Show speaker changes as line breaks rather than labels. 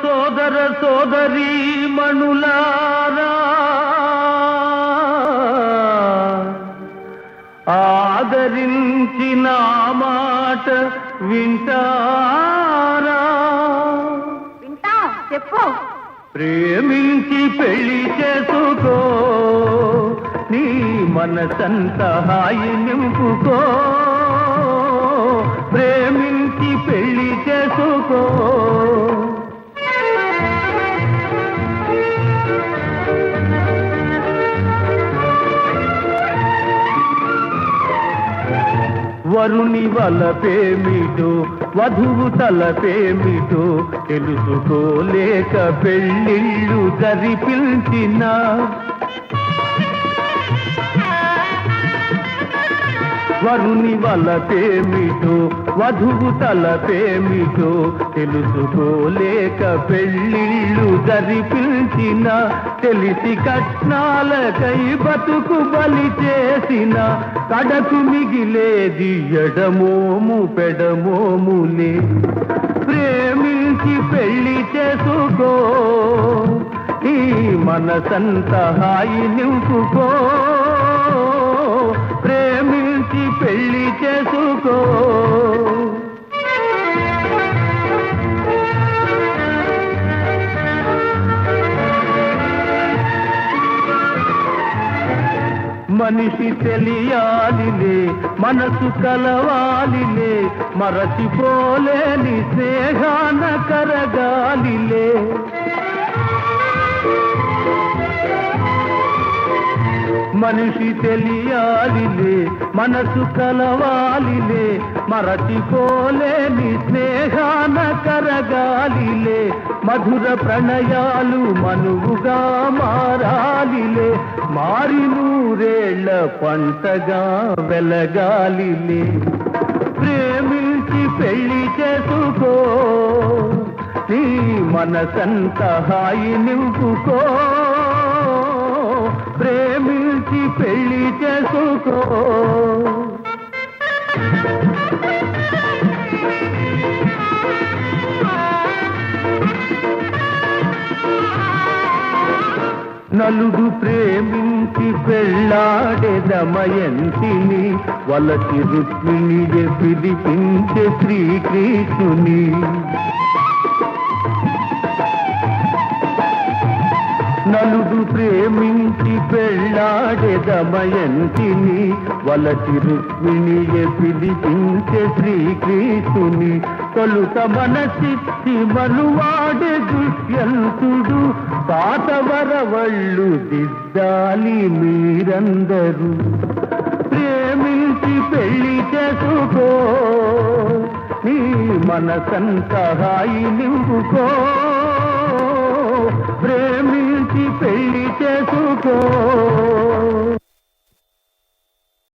సోదర సోదరీ మణులారా, ఆదరించి నా మాట వింటారా?
వింటా, చెప్పు.
ప్రేమించి పెళ్లి చేసుకో, నీ మనసంతా హాయి నింపుకో. ప్రేమించి పెళ్లి చేసుకో. వరుని వలపేమిటో వధువు తలపేమిటో తెలుసుకోలేక పెళ్ళిళ్ళు జరిపించిన, వరుని వలపేమిటో వధువు తలపేమిటో తెలుసుకోలేక పెళ్ళిళ్ళు జరిపించిన, తెలిసి కట్నాలకై బతుకు బలి చేసిన కడకు మిగిలేది ఎడమోము పెడమోములే. ప్రేమించి పెళ్లి చేసుకో, ఈ మనసంతా హాయి నింపుకో. ప్రేమించి పెళ్లి చేసుకో. మనిషి తెలియాలిలే, మనసు కలవాలిలే, మరచిపోలేని స్నేహాన కరగాలిలే. మనిషి తెలియాలిలే, మనసు కలవాలిలే, మరచిపోలేని స్నేహాన కరగాలిలే. మధుర ప్రణయాలు మనువుగా మారాలిలే, మారి నూరేళ్ల పంటగా వెలగాలిలే. ప్రేమించి పెళ్లి చేసుకో, నీ మనసంతా హాయి నింపుకో. ప్రేమించి పెళ్లి చేసుకో. నలుడు ప్రేమించి పెళ్ళాడే దమయంతిని, వలసి రుక్మిణిని పిలిపించే శ్రీకృష్ణుని. నలుడు ప్రేమించి పెళ్ళాడే దమయంతిని, వలసి రుక్మిణిని పిలిపించే శ్రీకృష్ణుని. తొలుత మనసిచ్చి మనువాడే దుష్యంతుడు, పాత వరవళ్ళు దిద్దాలి మీరందరూ. ప్రేమించి పెళ్లి చేసుకో, నీ మనసంతా హాయి నింపుకో. ప్రేమించి పెళ్లి చేసుకో.